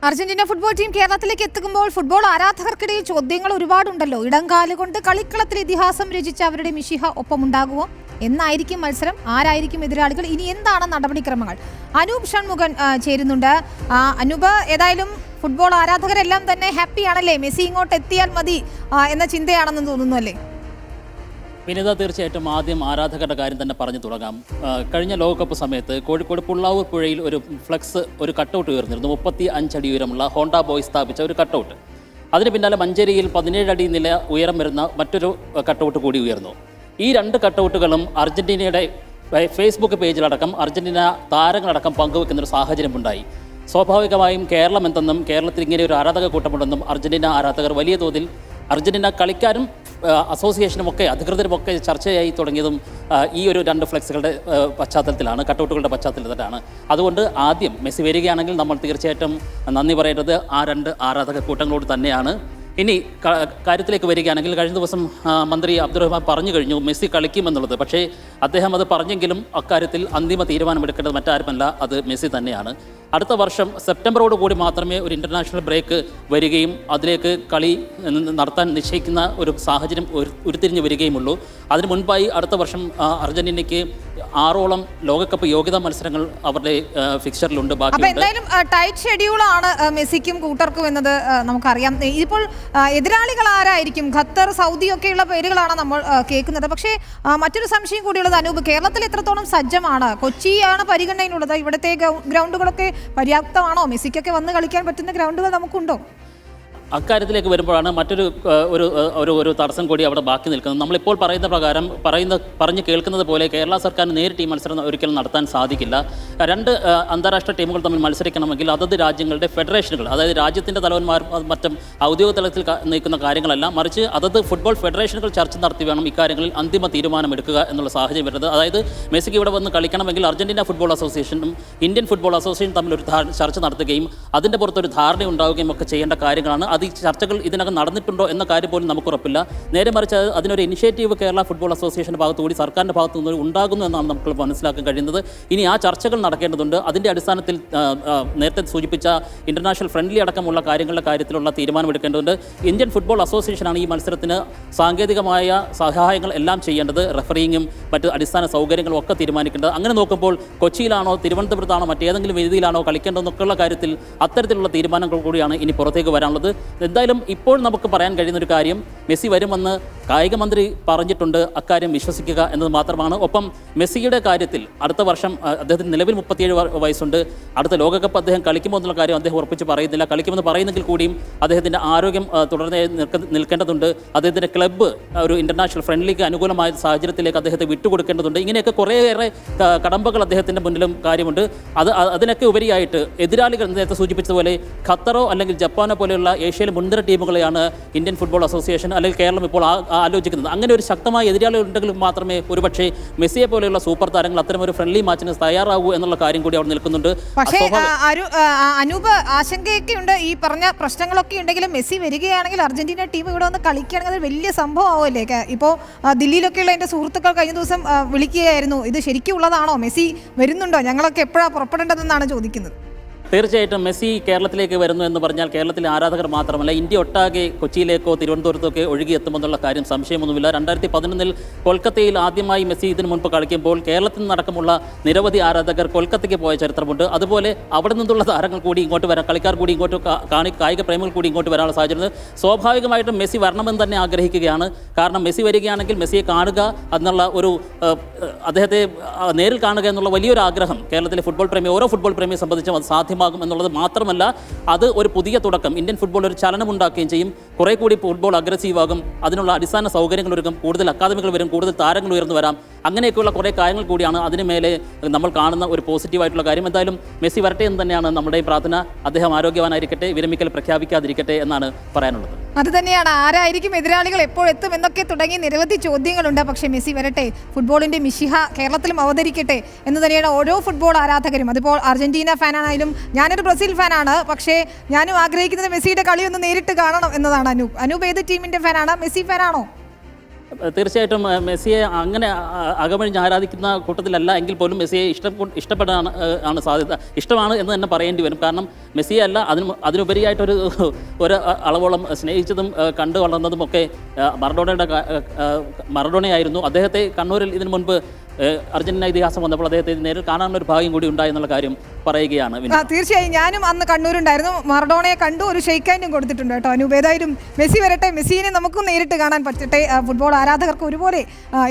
Argentina football team കേരളത്തിലേക്ക് എത്തുമ്പോൾ football ആരാധകർക്കിടയിൽ ചോദ്യങ്ങൾ ഒരുപാടുണ്ടല്ലോ. ഇടംകാലുകൊണ്ട് കളിക്കളത്തിൽ ഇതിഹാസം രചിച്ച അവരുടെ മിശിഹ ഒപ്പമുണ്ടാകുമോ? എന്നായിരിക്കും മത്സരം? ആരായിരിക്കും എതിരാളികൾ? ഇനി എന്താണ് നടപടിക്രമങ്ങൾ? അനൂപ് ഷൺമുഖൻ ചേരുന്നുണ്ട്. അനൂപ്, ഏതായാലും ഫുട്ബോൾ ആരാധകരെല്ലാം തന്നെ ഹാപ്പിയാണല്ലേ? മെസ്സി ഇങ്ങോട്ട് എത്തിയാൽ മതി എന്ന ചിന്തയാണെന്ന് തോന്നുന്നു അല്ലേ? വിനിത, തീർച്ചയായിട്ടും ആദ്യം ആരാധകരുടെ കാര്യം തന്നെ പറഞ്ഞു തുടങ്ങാം. കഴിഞ്ഞ ലോകകപ്പ് സമയത്ത് കോഴിക്കോട് പുള്ളാവൂർ പുഴയിൽ ഒരു ഫ്ലെക്സ്, ഒരു കട്ടൗട്ട് ഉയർന്നിരുന്നു. 35 അടി ഉയരമുള്ള ഹോണ്ട ബോയ് സ്ഥാപിച്ച ഒരു കട്ടൗട്ട്. അതിന് പിന്നാലെ മഞ്ചേരിയിൽ 17 അടി നില ഉയരം വരുന്ന മറ്റൊരു കട്ടൗട്ട് കൂടി ഉയർന്നു. ഈ രണ്ട് കട്ടൗട്ടുകളും അർജന്റീനയുടെ ഫേസ്ബുക്ക് പേജിലടക്കം അർജന്റീന താരങ്ങളടക്കം പങ്കുവെക്കുന്നൊരു സാഹചര്യമുണ്ടായി. സ്വാഭാവികമായും കേരളം എന്തെന്നും കേരളത്തിൽ ഇങ്ങനെ ഒരു ആരാധക കൂട്ടമുണ്ടെന്നും അർജന്റീന ആരാധകർ വലിയ തോതിൽ, അർജന്റീന കളിക്കാരും അസോസിയേഷനുമൊക്കെ അധികൃതരുമൊക്കെ ചർച്ചയായി തുടങ്ങിയതും ഈ ഒരു രണ്ട് ഫ്ലെക്സുകളുടെ പശ്ചാത്തലത്തിലാണ്, കട്ടൗട്ടുകളുടെ പശ്ചാത്തലത്തിലാണ്. അതുകൊണ്ട് ആദ്യം മെസ്സി വരികയാണെങ്കിൽ നമ്മൾ തീർച്ചയായിട്ടും നന്ദി പറയേണ്ടത് ആ രണ്ട് ആരാധക കൂട്ടങ്ങളോട് തന്നെയാണ്. ഇനി കാര്യത്തിലേക്ക് വരികയാണെങ്കിൽ, കഴിഞ്ഞ ദിവസം മന്ത്രി അബ്ദുറഹ്മാൻ പറഞ്ഞു കഴിഞ്ഞു മെസ്സി കളിക്കുമെന്നുള്ളത്. പക്ഷേ അദ്ദേഹം അത് പറഞ്ഞെങ്കിലും അക്കാര്യത്തിൽ അന്തിമ തീരുമാനമെടുക്കേണ്ടത് മറ്റാരുമല്ല, അത് മെസ്സി തന്നെയാണ്. അടുത്ത വർഷം സെപ്റ്റംബറോട് കൂടി മാത്രമേ ഒരു ഇൻ്റർനാഷണൽ ബ്രേക്ക് വരികയും അതിലേക്ക് കളി നടത്താൻ നിശ്ചയിക്കുന്ന ഒരു സാഹചര്യം ഉരുത്തിരിഞ്ഞ് വരികയുമുള്ളൂ. അതിന് മുൻപായി അടുത്ത വർഷം അർജന്റീനയ്ക്ക് 6ഓളം ലോകകപ്പ് യോഗ്യതാ മത്സരങ്ങൾ അവരുടെ ഫിക്ചറിലുണ്ട്. എന്തായാലും ടൈറ്റ് ഷെഡ്യൂളാണ് മെസ്സിക്കും കൂട്ടർക്കും എന്നത് നമുക്കറിയാം. ഇപ്പോൾ എതിരാളികൾ ആരായിരിക്കും? ഖത്തർ, സൗദി ഒക്കെയുള്ള പേരുകളാണ് നമ്മൾ കേൾക്കുന്നത്. പക്ഷേ മറ്റൊരു സംശയം കൂടിയുള്ളത്, അനൂപ്, കേരളത്തിൽ എത്രത്തോളം സജ്ജമാണ്? കൊച്ചിയാണ് പരിഗണനയിലുള്ളത്. ഇവിടുത്തെ ഗ്രൗണ്ടുകളൊക്കെ പര്യാപ്തമാണോ? മെസ്സിക്കൊക്കെ വന്ന് കളിക്കാൻ പറ്റുന്ന ഗ്രൗണ്ടുകൾ നമുക്കുണ്ടോ? അക്കാര്യത്തിലേക്ക് വരുമ്പോഴാണ് മറ്റൊരു ഒരു തടസ്സം കൂടി അവിടെ ബാക്കി നിൽക്കുന്നത്. നമ്മളിപ്പോൾ പറയുന്ന പ്രകാരം പറഞ്ഞ് കേൾക്കുന്നത് പോലെ കേരള സർക്കാരിന് നേരിട്ട് ഈ മത്സരം ഒരിക്കലും നടത്താൻ സാധിക്കില്ല. രണ്ട് അന്താരാഷ്ട്ര ടീമുകൾ തമ്മിൽ മത്സരിക്കണമെങ്കിൽ അതത് രാജ്യങ്ങളുടെ ഫെഡറേഷനുകൾ, അതായത് രാജ്യത്തിൻ്റെ തലവന്മാർ മറ്റും ഔദ്യോഗിക തലത്തിൽ നയിക്കുന്ന കാര്യങ്ങളല്ല, മറിച്ച് അതത് ഫുട്ബോൾ ഫെഡറേഷനുകൾ ചർച്ച നടത്തി വേണം ഇക്കാര്യങ്ങളിൽ അന്തിമ തീരുമാനമെടുക്കുക എന്നുള്ള സാഹചര്യം വരുന്നത്. അതായത് മെസ്സിക്ക് ഇവിടെ വന്ന് കളിക്കണമെങ്കിൽ അർജന്റീന ഫുട്ബോൾ അസോസിയേഷനും ഇന്ത്യൻ ഫുട്ബോൾ അസോസിയേഷനും തമ്മിൽ ഒരു ചർച്ച നടത്തുകയും അതിൻ്റെ പുറത്തൊരു ധാരണ ഉണ്ടാവുകയും ഒക്കെ ചെയ്യേണ്ട കാര്യങ്ങളാണ്. ഈ ചർച്ചകൾ ഇതിനകം നടന്നിട്ടുണ്ടോ എന്ന കാര്യം പോലും നമുക്ക് ഉറപ്പില്ല. നേരെ മറിച്ച് അതിനൊരു ഇനിഷ്യേറ്റീവ് കേരള ഫുട്ബോൾ അസോസിയേഷൻ്റെ ഭാഗത്തുകൂടി സർക്കാരിൻ്റെ ഭാഗത്തു നിന്ന് ഉണ്ടാകുന്നു എന്നാണ് നമുക്ക് മനസ്സിലാക്കാൻ കഴിയുന്നത്. ഇനി ആ ചർച്ചകൾ നടക്കേണ്ടതുണ്ട്. അതിൻ്റെ അടിസ്ഥാനത്തിൽ നേരത്തെ സൂചിപ്പിച്ച ഇൻ്റർനാഷണൽ ഫ്രണ്ട്ലി അടക്കമുള്ള കാര്യങ്ങളുടെ കാര്യത്തിലുള്ള തീരുമാനമെടുക്കേണ്ടതുണ്ട്. ഇന്ത്യൻ ഫുട്ബോൾ അസോസിയേഷനാണ് ഈ മത്സരത്തിന് സാങ്കേതികമായ സഹായങ്ങൾ എല്ലാം ചെയ്യേണ്ടത്. റെഫറിങ്ങും മറ്റ് അടിസ്ഥാന സൗകര്യങ്ങളും ഒക്കെ തീരുമാനിക്കേണ്ടത്. അങ്ങനെ നോക്കുമ്പോൾ കൊച്ചിയിലാണോ തിരുവനന്തപുരത്താണോ മറ്റേതെങ്കിലും വേദിയിലാണോ കളിക്കേണ്ടതെന്നൊക്കെയുള്ള കാര്യത്തിൽ അത്തരത്തിലുള്ള തീരുമാനങ്ങൾ കൂടിയാണ് ഇനി പുറത്തേക്ക് വരാനുള്ളത്. എന്തായാലും ഇപ്പോൾ നമുക്ക് പറയാൻ കഴിയുന്നൊരു കാര്യം, മെസ്സി വരുമെന്ന് കായിക മന്ത്രി പറഞ്ഞിട്ടുണ്ട്. അക്കാര്യം വിശ്വസിക്കുക എന്നത് മാത്രമാണ്. ഒപ്പം മെസ്സിയുടെ കാര്യത്തിൽ അടുത്ത വർഷം അദ്ദേഹത്തിന് നിലവിൽ 37 വയസ്സുണ്ട്. അടുത്ത ലോകകപ്പ് അദ്ദേഹം കളിക്കുമോ എന്നുള്ള കാര്യം അദ്ദേഹം ഉറപ്പിച്ച് പറയുന്നില്ല. കളിക്കുമെന്ന് പറയുന്നെങ്കിൽ കൂടിയും അദ്ദേഹത്തിൻ്റെ ആരോഗ്യം തുടർന്ന് നിൽക്കേണ്ടതുണ്ട്. അദ്ദേഹത്തിൻ്റെ ക്ലബ്ബ് ഒരു ഇൻ്റർനാഷണൽ ഫ്രണ്ട്ലിക്ക് അനുകൂലമായ സാഹചര്യത്തിലേക്ക് അദ്ദേഹത്തെ വിട്ടുകൊടുക്കേണ്ടതുണ്ട്. ഇങ്ങനെയൊക്കെ കുറേയേറെ കടമ്പകൾ അദ്ദേഹത്തിൻ്റെ മുന്നിലും കാര്യമുണ്ട്. അതിനൊക്കെ ഉപരിയായിട്ട് എതിരാളികൾ നേരത്തെ സൂചിപ്പിച്ചതുപോലെ ഖത്തറോ അല്ലെങ്കിൽ ജപ്പാനോ പോലെയുള്ള ഏഷ്യയിലെ മുൻനിര ടീമുകളെയാണ് ഇന്ത്യൻ ഫുട്ബോൾ അസോസിയേഷൻ അല്ലെങ്കിൽ കേരളം ഇപ്പോൾ ആലോചിക്കുന്നത്. അങ്ങനെ ഒരു ശക്തമായ എതിരാളികൾ ഉണ്ടെങ്കിൽ മാത്രമേ ഒരുപക്ഷെ മെസ്സിയെ പോലെയുള്ള സൂപ്പർ താരങ്ങൾ അത്തരമൊരു ഫ്രണ്ട്ലി മാച്ചിന് തയ്യാറാവൂ എന്നുള്ള കാര്യം കൂടി അവിടെ നിൽക്കുന്നുണ്ട്. പക്ഷേ അനൂപ്, ആശങ്കയൊക്കെ ഉണ്ട്. ഈ പറഞ്ഞ പ്രശ്നങ്ങളൊക്കെ ഉണ്ടെങ്കിലും മെസ്സി വരികയാണെങ്കിൽ അർജന്റീന ടീം ഇവിടെ വന്ന് കളിക്കുകയാണെങ്കിൽ അത് വലിയ സംഭവമാവുമല്ലേ? ഇപ്പോൾ ദില്ലിയിലൊക്കെയുള്ള എൻ്റെ സുഹൃത്തുക്കൾ കഴിഞ്ഞ ദിവസം വിളിക്കുകയായിരുന്നു, ഇത് ശരിക്കും ഉള്ളതാണോ? മെസ്സി വരുന്നുണ്ടോ? ഞങ്ങളൊക്കെ എപ്പോഴാണ് പുറപ്പെടേണ്ടതെന്നാണ് ചോദിക്കുന്നത്. തീർച്ചയായിട്ടും മെസ്സി കേരളത്തിലേക്ക് വരുന്നു എന്ന് പറഞ്ഞാൽ കേരളത്തിലെ ആരാധകർ മാത്രമല്ല, ഇന്ത്യ ഒട്ടാകെ കൊച്ചിയിലേക്കോ തിരുവനന്തപുരത്തേക്കോ ഒഴുകിയെത്തുമെന്നുള്ള കാര്യം സംശയമൊന്നുമില്ല. 2011 കൊൽക്കത്തയിൽ ആദ്യമായി മെസ്സി ഇതിനു മുൻപ് കളിക്കുമ്പോൾ കേരളത്തിൽ നിന്നടക്കമുള്ള നിരവധി ആരാധകർ കൊൽക്കത്തയ്ക്ക് പോയ ചരിത്രമുണ്ട്. അതുപോലെ അവിടെ നിന്നുള്ള താരങ്ങൾ കൂടി ഇങ്ങോട്ട് വരാം, കളിക്കാർ കൂടി ഇങ്ങോട്ട്, കായിക പ്രേമികൾ കൂടി ഇങ്ങോട്ട് വരാനുള്ള സാഹചര്യം. സ്വാഭാവികമായിട്ടും മെസ്സി വരണമെന്ന് തന്നെ ആഗ്രഹിക്കുകയാണ്. കാരണം മെസ്സി വരികയാണെങ്കിൽ മെസ്സിയെ കാണുക എന്നുള്ള ഒരു, അദ്ദേഹത്തെ നേരിൽ കാണുക എന്നുള്ള വലിയൊരു ആഗ്രഹം കേരളത്തിലെ ഫുട്ബോൾ പ്രേമി, ഓരോ ഫുട്ബോൾ പ്രേമിയെ സംബന്ധിച്ചും അത് സാധ്യമാകും എന്നുള്ളത് മാത്രമല്ല, അത് ഒരു പുതിയ തുടക്കം, ഇന്ത്യൻ ഫുട്ബോൾ ഒരു ചലനം ഉണ്ടാക്കുകയും ചെയ്യും. കുറേ കൂടി ഫുട്ബോൾ അഗ്രസീവാകും. അതിനുള്ള അടിസ്ഥാന സൗകര്യങ്ങൾ ഒരുക്കും, കൂടുതൽ അക്കാദമികൾ വരും, കൂടുതൽ താരങ്ങൾ ഉയർന്നു വരാം. അങ്ങനെയൊക്കെയുള്ള കുറേ കാര്യങ്ങൾ കൂടിയാണ് അതിന് മേലെ നമ്മൾ കാണുന്ന ഒരു പോസിറ്റീവായിട്ടുള്ള കാര്യം. എന്തായാലും മെസ്സി വരട്ടെ എന്ന് തന്നെയാണ് നമ്മുടെ പ്രാർത്ഥന. അദ്ദേഹം ആരോഗ്യവാനായിരിക്കട്ടെ, വിരമിക്കൽ പ്രഖ്യാപിക്കാതിരിക്കട്ടെ എന്നാണ് പറയാനുള്ളത്. അത് തന്നെയാണ്. ആരായിരിക്കും എതിരാളികൾ, എപ്പോഴെത്തും എന്നൊക്കെ തുടങ്ങി നിരവധി ചോദ്യങ്ങളുണ്ട്. പക്ഷേ മെസ്സി വരട്ടെ, ഫുട്ബോളിൻ്റെ മിശിഹ കേരളത്തിലും അവതരിക്കട്ടെ എന്ന് തന്നെയാണ് ഓരോ ഫുട്ബോൾ ആരാധകരും. അതിപ്പോൾ അർജന്റീന ഫാനാണെങ്കിലും, ഞാനൊരു ബ്രസീൽ ഫാനാണ്, പക്ഷേ ഞാനും ആഗ്രഹിക്കുന്നത് മെസ്സിയുടെ കളി ഒന്ന് നേരിട്ട് കാണണം എന്നതാണ്. അനൂപ് ഏത് ടീമിൻ്റെ ഫാനാണ്? മെസ്സി ഫാനാണോ? തീർച്ചയായിട്ടും മെസ്സിയെ അങ്ങനെ അകമഴിഞ്ഞ് ആരാധിക്കുന്ന കൂട്ടത്തിലല്ല എങ്കിൽ പോലും മെസ്സിയെ ഇഷ്ടപ്പെടാൻ ആണ് സാധ്യത. ഇഷ്ടമാണ് എന്ന് തന്നെ പറയേണ്ടി വരും. കാരണം മെസ്സിയെ അല്ല അതിനുപരിയായിട്ടൊരു അളവോളം സ്നേഹിച്ചതും കണ്ടു വളർന്നതുമൊക്കെ മറഡോണയായിരുന്നു. അദ്ദേഹത്തെ കണ്ണൂരിൽ ഇതിനു മുൻപ് അർജന്റീന ഇതിഹാസം വന്നപ്പോൾ അദ്ദേഹത്തെ നേരിൽ കാണാനുള്ള ഒരു ഭാഗ്യം കൂടി ഉണ്ടായി എന്നുള്ള കാര്യം പറയുകയാണ്. തീർച്ചയായും ഞാനും അന്ന് കണ്ണൂരുണ്ടായിരുന്നു. മറഡോണയെ കണ്ടു, ഒരു ഷെയ്ക്ക് ഹാൻഡും കൊടുത്തിട്ടുണ്ട് കേട്ടോ അനൂപ്. ഏതായാലും മെസ്സി വരട്ടെ, മെസ്സിനെ നമുക്കും നേരിട്ട് കാണാൻ പറ്റട്ടെ. ഫുട്ബോൾ ആരാധകർക്ക് ഒരുപോലെ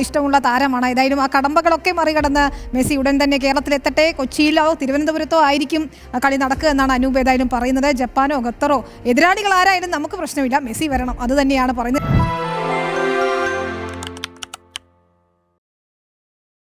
ഇഷ്ടമുള്ള താരമാണ്. ഏതായാലും ആ കടമ്പകളൊക്കെ മറികടന്ന് മെസ്സി ഉടൻ തന്നെ കേരളത്തിലെത്തട്ടെ. കൊച്ചിയിലോ തിരുവനന്തപുരത്തോ ആയിരിക്കും കളി നടക്കുക എന്നാണ് അനൂപ് ഏതായാലും പറയുന്നത്. ജപ്പാനോ ഖത്തറോ എതിരാളികൾ ആരായാലും നമുക്ക് പ്രശ്നമില്ല, മെസ്സി വരണം, അത് തന്നെയാണ് പറയുന്നത്.